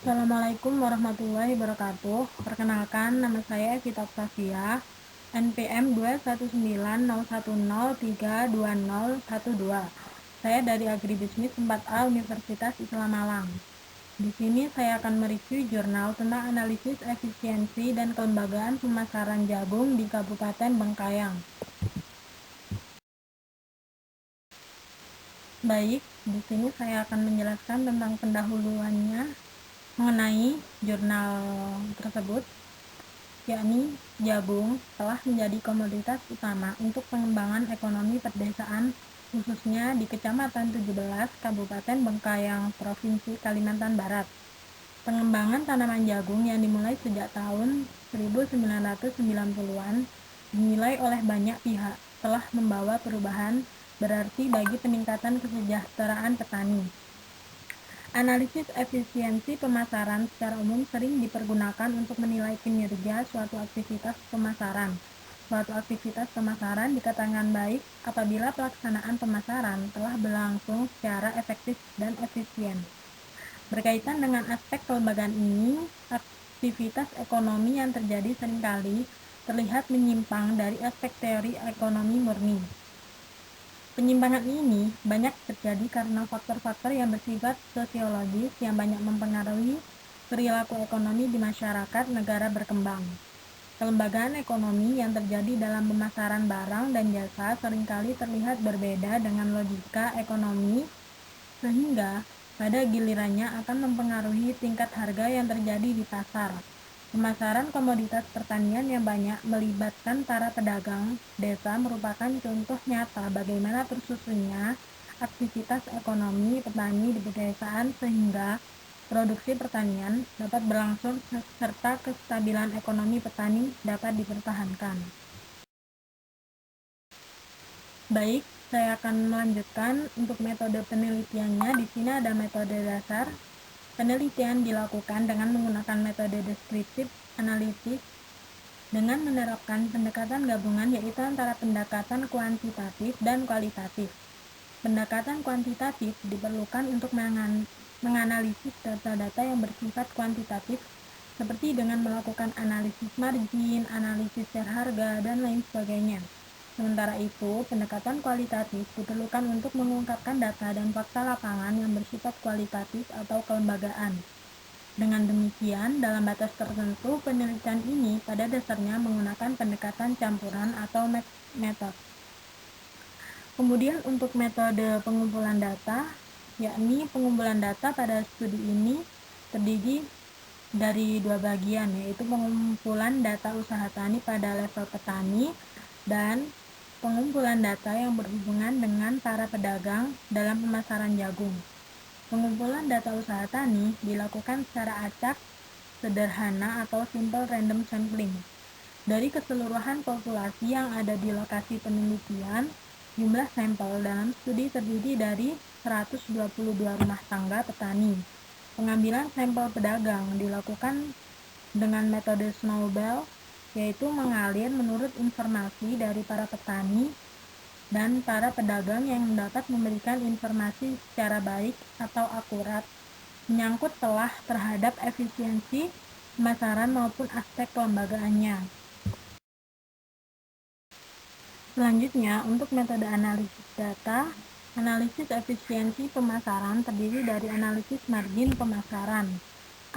Assalamualaikum warahmatullahi wabarakatuh. Perkenalkan, nama saya Evita Octavia, NPM 2191010320012. Saya dari Agribisnis 4A Universitas Islam Malang. Di sini saya akan mereview jurnal tentang analisis efisiensi dan kelembagaan pemasaran jagung di Kabupaten Bengkayang. Baik, di sini saya akan menjelaskan tentang pendahuluannya mengenai jurnal tersebut, yakni jagung telah menjadi komoditas utama untuk pengembangan ekonomi pedesaan khususnya di Kecamatan 17, Kabupaten Bengkayang, Provinsi Kalimantan Barat. Pengembangan tanaman jagung yang dimulai sejak tahun 1990-an dinilai oleh banyak pihak telah membawa perubahan berarti bagi peningkatan kesejahteraan petani. Analisis efisiensi pemasaran secara umum sering dipergunakan untuk menilai kinerja suatu aktivitas pemasaran. Suatu aktivitas pemasaran dikatakan baik apabila pelaksanaan pemasaran telah berlangsung secara efektif dan efisien. Berkaitan dengan aspek kelembagaan ini, aktivitas ekonomi yang terjadi seringkali terlihat menyimpang dari aspek teori ekonomi murni. Penyimpangan ini banyak terjadi karena faktor-faktor yang bersifat sosiologis yang banyak mempengaruhi perilaku ekonomi di masyarakat negara berkembang. Kelembagaan ekonomi yang terjadi dalam pemasaran barang dan jasa seringkali terlihat berbeda dengan logika ekonomi, sehingga pada gilirannya akan mempengaruhi tingkat harga yang terjadi di pasar. Pemasaran komoditas pertanian yang banyak melibatkan para pedagang desa merupakan contoh nyata bagaimana tersusunnya aktivitas ekonomi petani di pedesaan sehingga produksi pertanian dapat berlangsung serta kestabilan ekonomi petani dapat dipertahankan. Baik, saya akan melanjutkan untuk metode penelitiannya. Di sini ada metode dasar. Penelitian dilakukan dengan menggunakan metode deskriptif analisis dengan menerapkan pendekatan gabungan yaitu antara pendekatan kuantitatif dan kualitatif. Pendekatan kuantitatif diperlukan untuk menganalisis data-data yang bersifat kuantitatif seperti dengan melakukan analisis margin, analisis share harga, dan lain sebagainya. Sementara itu, pendekatan kualitatif diperlukan untuk mengungkapkan data dan fakta lapangan yang bersifat kualitatif atau kelembagaan. Dengan demikian, dalam batas tertentu, penelitian ini pada dasarnya menggunakan pendekatan campuran atau metode. Kemudian untuk metode pengumpulan data, yakni pengumpulan data pada studi ini terdiri dari dua bagian, yaitu pengumpulan data usaha tani pada level petani dan pengumpulan data yang berhubungan dengan para pedagang dalam pemasaran jagung. Pengumpulan data usaha tani dilakukan secara acak, sederhana atau simple random sampling. Dari keseluruhan populasi yang ada di lokasi penelitian, jumlah sampel dalam studi terdiri dari 122 rumah tangga petani. Pengambilan sampel pedagang dilakukan dengan metode snowball, yaitu mengalir menurut informasi dari para petani dan para pedagang yang dapat memberikan informasi secara baik atau akurat menyangkut telah terhadap efisiensi pemasaran maupun aspek kelembagaannya. Selanjutnya, untuk metode analisis data, analisis efisiensi pemasaran terdiri dari analisis margin pemasaran,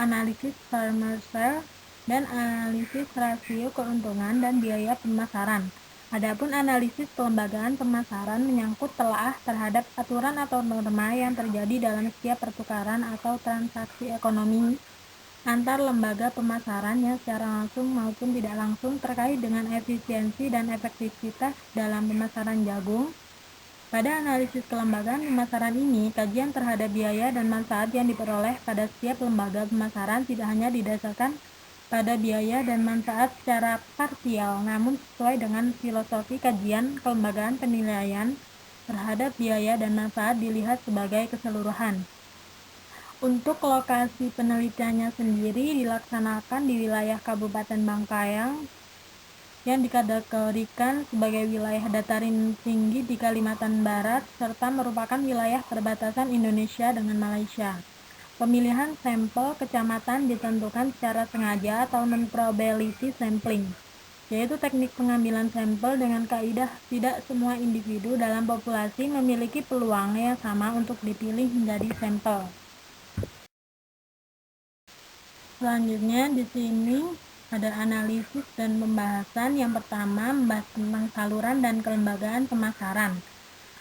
analisis farmer share, dan analisis rasio keuntungan dan biaya pemasaran. Adapun analisis kelembagaan pemasaran menyangkut telaah terhadap aturan atau norma yang terjadi dalam setiap pertukaran atau transaksi ekonomi antar lembaga pemasaran yang secara langsung maupun tidak langsung terkait dengan efisiensi dan efektivitas dalam pemasaran jagung. Pada analisis kelembagaan pemasaran ini, kajian terhadap biaya dan manfaat yang diperoleh pada setiap lembaga pemasaran tidak hanya didasarkan pada biaya dan manfaat secara parsial, namun sesuai dengan filosofi kajian kelembagaan penilaian terhadap biaya dan manfaat dilihat sebagai keseluruhan. Untuk lokasi penelitiannya sendiri dilaksanakan di wilayah Kabupaten Bangkayang yang dikategorikan sebagai wilayah dataran tinggi di Kalimantan Barat serta merupakan wilayah perbatasan Indonesia dengan Malaysia. Pemilihan sampel kecamatan ditentukan secara sengaja atau non-probability sampling, yaitu teknik pengambilan sampel dengan kaidah tidak semua individu dalam populasi memiliki peluang yang sama untuk dipilih menjadi sampel. Selanjutnya di sini ada analisis dan pembahasan. Yang pertama membahas tentang saluran dan kelembagaan pemasaran.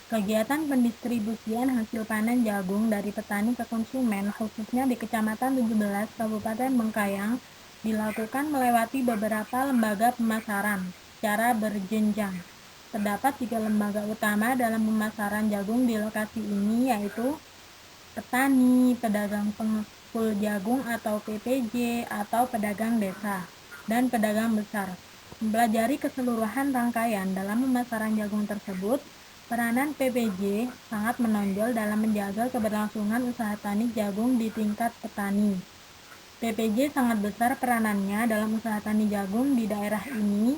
Kegiatan pendistribusian hasil panen jagung dari petani ke konsumen, khususnya di Kecamatan 17 Kabupaten Bengkayang, dilakukan melewati beberapa lembaga pemasaran secara berjenjang. Terdapat 3 lembaga utama dalam pemasaran jagung di lokasi ini, yaitu petani, pedagang pengepul jagung atau PPJ atau pedagang desa, dan pedagang besar. Mempelajari keseluruhan rangkaian dalam pemasaran jagung tersebut, peranan PPJ sangat menonjol dalam menjaga keberlangsungan usaha tani jagung di tingkat petani. PPJ sangat besar peranannya dalam usaha tani jagung di daerah ini,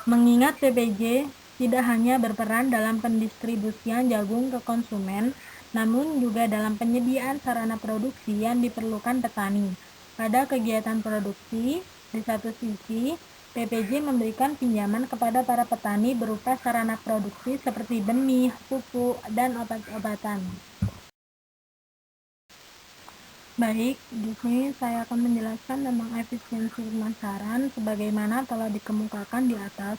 mengingat PPJ tidak hanya berperan dalam pendistribusian jagung ke konsumen, namun juga dalam penyediaan sarana produksi yang diperlukan petani. Pada kegiatan produksi, di satu sisi, PPJ memberikan pinjaman kepada para petani berupa sarana produksi seperti benih, pupuk, dan obat-obatan. Baik, di sini saya akan menjelaskan tentang efisiensi pemasaran sebagaimana telah dikemukakan di atas,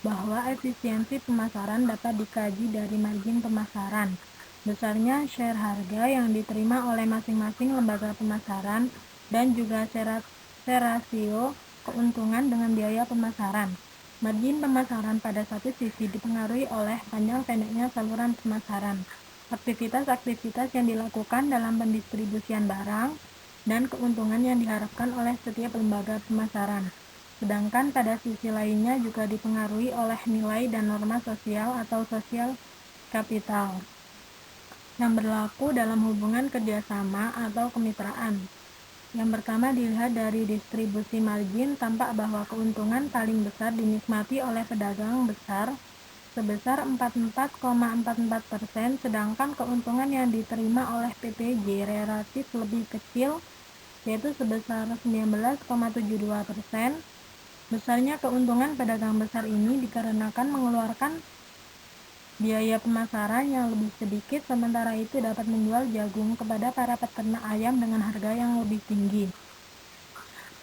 bahwa efisiensi pemasaran dapat dikaji dari margin pemasaran, besarnya share harga yang diterima oleh masing-masing lembaga pemasaran, dan juga share rasio keuntungan dengan biaya pemasaran. Margin pemasaran pada satu sisi dipengaruhi oleh panjang pendeknya saluran pemasaran, aktivitas-aktivitas yang dilakukan dalam pendistribusian barang, dan keuntungan yang diharapkan oleh setiap lembaga pemasaran. Sedangkan pada sisi lainnya juga dipengaruhi oleh nilai dan norma sosial atau social capital yang berlaku dalam hubungan kerjasama atau kemitraan. Yang pertama dilihat dari distribusi margin, tampak bahwa keuntungan paling besar dinikmati oleh pedagang besar sebesar 44,44%, sedangkan keuntungan yang diterima oleh PPJ relatif lebih kecil, yaitu sebesar 19,72%. Besarnya keuntungan pedagang besar ini dikarenakan mengeluarkan biaya pemasaran yang lebih sedikit, sementara itu dapat menjual jagung kepada para peternak ayam dengan harga yang lebih tinggi.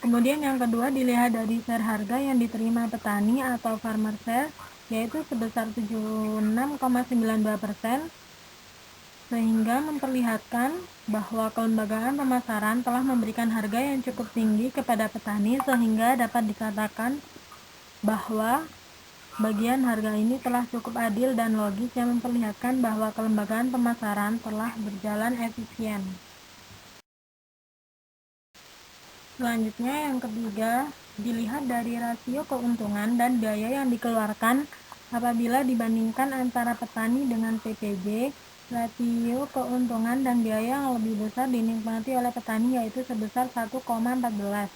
Kemudian yang kedua dilihat dari share harga yang diterima petani atau farmer share, yaitu sebesar 76,92%, sehingga memperlihatkan bahwa kelembagaan pemasaran telah memberikan harga yang cukup tinggi kepada petani, sehingga dapat dikatakan bahwa bagian harga ini telah cukup adil dan logis, yang memperlihatkan bahwa kelembagaan pemasaran telah berjalan efisien. Selanjutnya yang ketiga, dilihat dari rasio keuntungan dan biaya yang dikeluarkan apabila dibandingkan antara petani dengan PPJ. Rasio keuntungan dan biaya yang lebih besar dinikmati oleh petani, yaitu sebesar 1,14,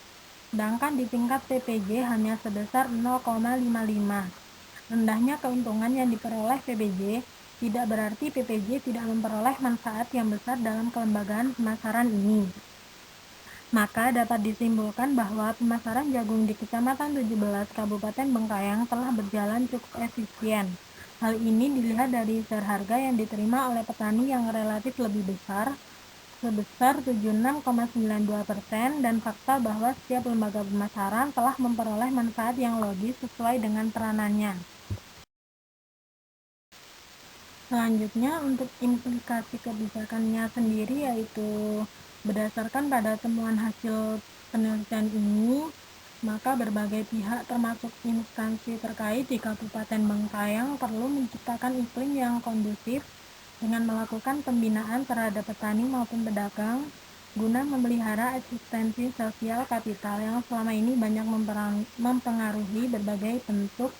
sedangkan di tingkat PPJ hanya sebesar 0,55. Rendahnya keuntungan yang diperoleh PPJ tidak berarti PPJ tidak memperoleh manfaat yang besar dalam kelembagaan pemasaran ini. Maka dapat disimpulkan bahwa pemasaran jagung di Kecamatan 17 Kabupaten Bengkayang telah berjalan cukup efisien. Hal ini dilihat dari share harga yang diterima oleh petani yang relatif lebih besar, sebesar 76,92%, dan fakta bahwa setiap lembaga pemasaran telah memperoleh manfaat yang logis sesuai dengan peranannya. Selanjutnya untuk implikasi kebijakannya sendiri, yaitu berdasarkan pada temuan hasil penelitian ini, maka berbagai pihak termasuk instansi terkait di Kabupaten Bengkayang perlu menciptakan iklim yang kondusif dengan melakukan pembinaan terhadap petani maupun pedagang guna memelihara eksistensi sosial kapital yang selama ini banyak mempengaruhi berbagai bentuk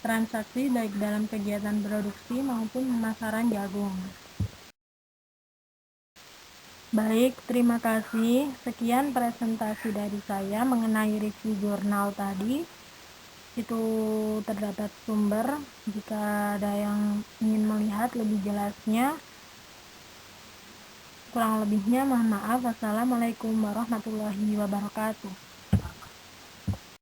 transaksi baik dalam kegiatan produksi maupun pemasaran jagung. Baik, terima kasih. Sekian presentasi dari saya mengenai review jurnal tadi. Itu terdapat sumber jika ada yang ingin melihat lebih jelasnya. Kurang lebihnya mohon maaf. Wassalamualaikum warahmatullahi wabarakatuh.